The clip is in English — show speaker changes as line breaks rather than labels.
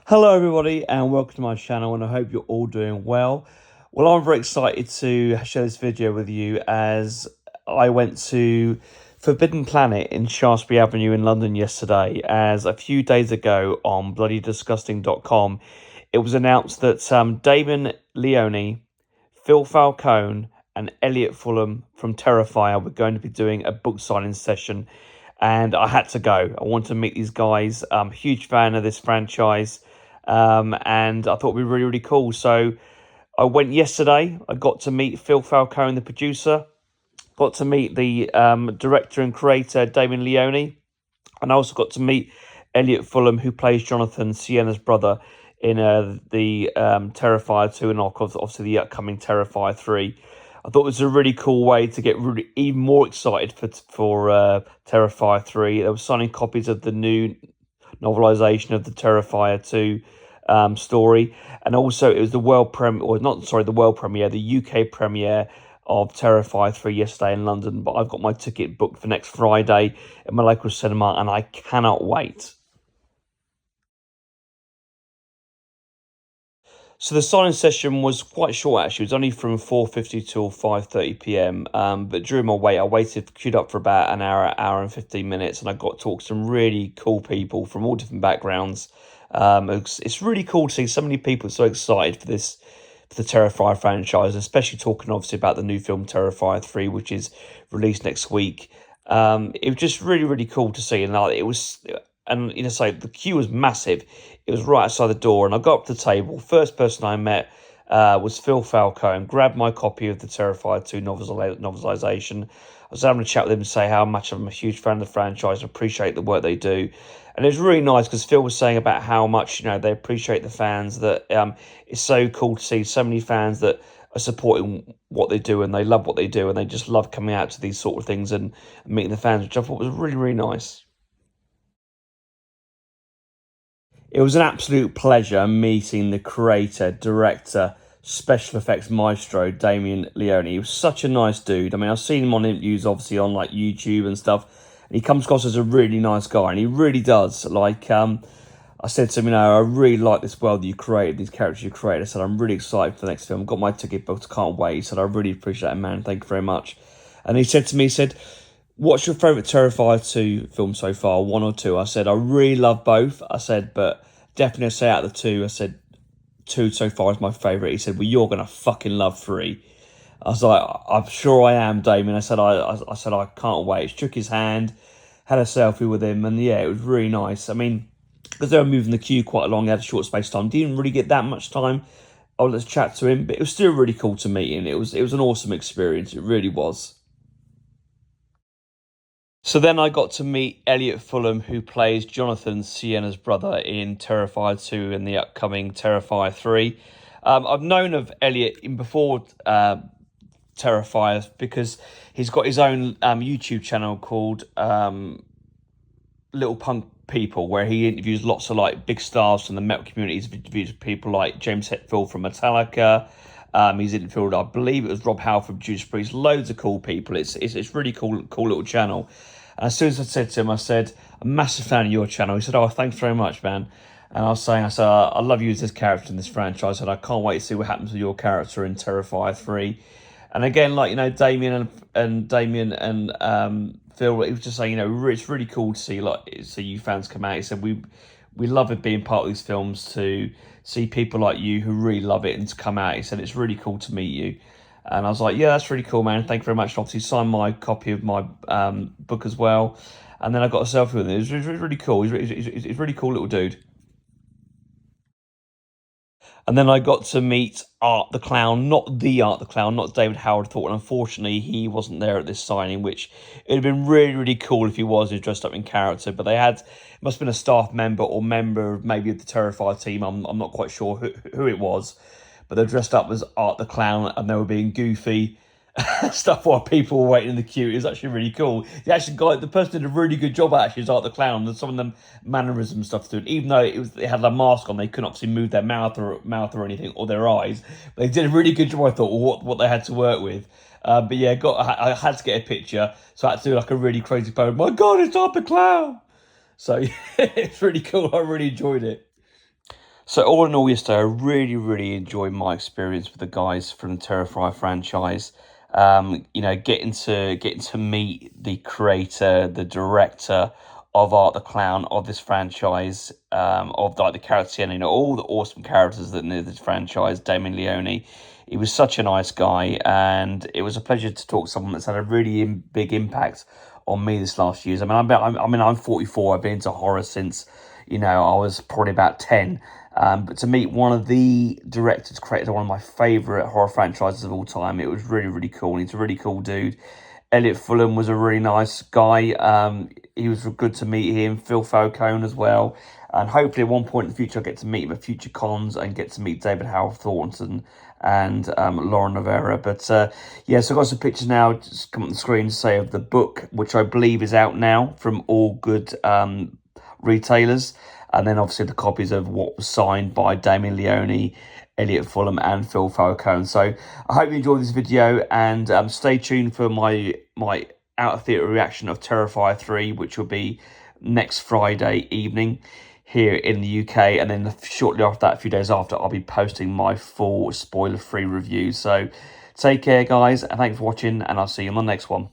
Hello, everybody, and welcome to my channel, and I hope you're all doing well. Well, I'm very excited to share this video with you as I went to Forbidden Planet in Shaftesbury Avenue in London yesterday, as a few days ago on bloodydisgusting.com, it was announced that Damien Leone, Phil Falcone, and Elliot Fulham from Terrifier were going to be doing a book signing session, and I had to go. I wanted to meet these guys. I'm a huge fan of this franchise, and I thought it'd be really, really cool. So I went yesterday. I got to meet Phil Falcone, the producer, got to meet the director and creator, Damien Leone, and I also got to meet Elliot Fulham, who plays Johnathan, Sienna's brother, in the Terrifier 2 and obviously the upcoming Terrifier 3. I thought it was a really cool way to get really even more excited for Terrifier 3. They were signing copies of the new novelisation of the Terrifier 2 story, and also it was the world premiere, or not, sorry, the world premiere, the UK premiere of Terrifier 3 yesterday in London. But I've got my ticket booked for next Friday in my local cinema, and I cannot wait. So the signing session was quite short actually. It was only from 4:50 till 5:30 p.m. But during my wait, I waited, queued up for about an hour and 15 minutes, and I got to talk to some really cool people from all different backgrounds. It's really cool to see so many people so excited for the Terrifier franchise, especially talking obviously about the new film Terrifier 3, which is released next week. It was just really, really cool to see, and it was, and so the queue was massive. It was right outside the door, and I got up to the table. First person I met was Phil Falcone. Grabbed my copy of the Terrifier 2 novelisation. I was having a chat with him and say how much I'm a huge fan of the franchise and appreciate the work they do. And it was really nice because Phil was saying about how much they appreciate the fans. That it's so cool to see so many fans that are supporting what they do and they love what they do and they just love coming out to these sort of things and meeting the fans, which I thought was really, really nice. It was an absolute pleasure meeting the creator, director, special effects maestro, Damien Leone. He was such a nice dude. I mean, I've seen him on interviews, obviously, on like YouTube and stuff. And he comes across as a really nice guy, and he really does. I said to him, I really like this world that you created, these characters you created. I said, I'm really excited for the next film. Got my ticket booked, can't wait. He said, I really appreciate it, man. Thank you very much. And he said to me, he said, what's your favourite Terrifier 2 film so far, one or two? I said, I really love both. I said, but definitely say out of the two, I said, two so far is my favourite. He said, well, you're going to fucking love 3. I was like, I'm sure I am, Damien. I said, I can't wait. Shook his hand, had a selfie with him, and yeah, it was really nice. I mean, because they were moving the queue quite along, they had a short space of time. Didn't really get that much time. Oh, let's chat to him, but it was still really cool to meet him. It was an awesome experience. It really was. So then I got to meet Elliot Fulham, who plays Johnathan, Sienna's brother, in Terrifier 2 and the upcoming Terrifier 3. I've known of Elliot in before Terrifier because he's got his own YouTube channel called Little Punk People, where he interviews lots of like big stars from the metal community. He's interviewed people like James Hetfield from Metallica. He's interviewed, I believe it was Rob Howe from Judas Priest. Loads of cool people. It's really cool little channel. And as soon as I said to him, I said, I'm a massive fan of your channel. He said, oh, thanks very much, man. And I said, I love you as this character in this franchise, and I can't wait to see what happens with your character in Terrifier 3. And again, like, Damien and Phil, he was just saying, it's really cool to see you fans come out. He said, we love it being part of these films, to see people like you who really love it and to come out. He said, it's really cool to meet you. And I was like, yeah, that's really cool, man. Thank you very much. And obviously signed my copy of my book as well. And then I got a selfie with him. It was really cool. He's a really cool little dude. And then I got to meet Art the Clown, not the Art the Clown, not David Howard Thornton. Unfortunately, he wasn't there at this signing, which it would have been really, really cool if he was dressed up in character. But it must have been a staff member or member maybe of the Terrifier team. I'm not quite sure who it was. But they were dressed up as Art the Clown and they were being goofy stuff while people were waiting in the queue. It was actually really cool. The person did a really good job actually as Art the Clown. There's some of them mannerism stuff to it. Even though they had a mask on, they couldn't obviously move their mouth or anything, or their eyes. But they did a really good job, I thought, what they had to work with. But yeah, I had to get a picture, so I had to do like a really crazy pose. My God, it's Art the Clown! So yeah, it's really cool. I really enjoyed it. So all in all, yesterday, I really enjoyed my experience with the guys from the Terrifier franchise. You know, getting to meet the creator, the director of Art the Clown of this franchise, of like the characters, you know, all the awesome characters that in this franchise. Damien Leone, he was such a nice guy, and it was a pleasure to talk to someone that's had a really big impact on me this last year. I'm 44. I've been into horror since, you know, I was probably about 10. But to meet one of the directors, creators of one of my favourite horror franchises of all time, it was really cool. And he's a really cool dude. Elliot Fulham was a really nice guy. He was good to meet him. Phil Falcone as well. And hopefully at one point in the future, I'll get to meet him at future cons and get to meet David Howard Thornton and Lauren Rivera. But yeah, so I've got some pictures now just come on the screen to say of the book, which I believe is out now from all good retailers. And then obviously the copies of what was signed by Damien Leone, Elliot Fulham and Phil Falcone. So I hope you enjoyed this video, and stay tuned for my out of theatre reaction of Terrifier 3, which will be next Friday evening here in the UK. And then shortly after that, a few days after, I'll be posting my full spoiler-free review. So take care, guys, and thanks for watching, and I'll see you on the next one.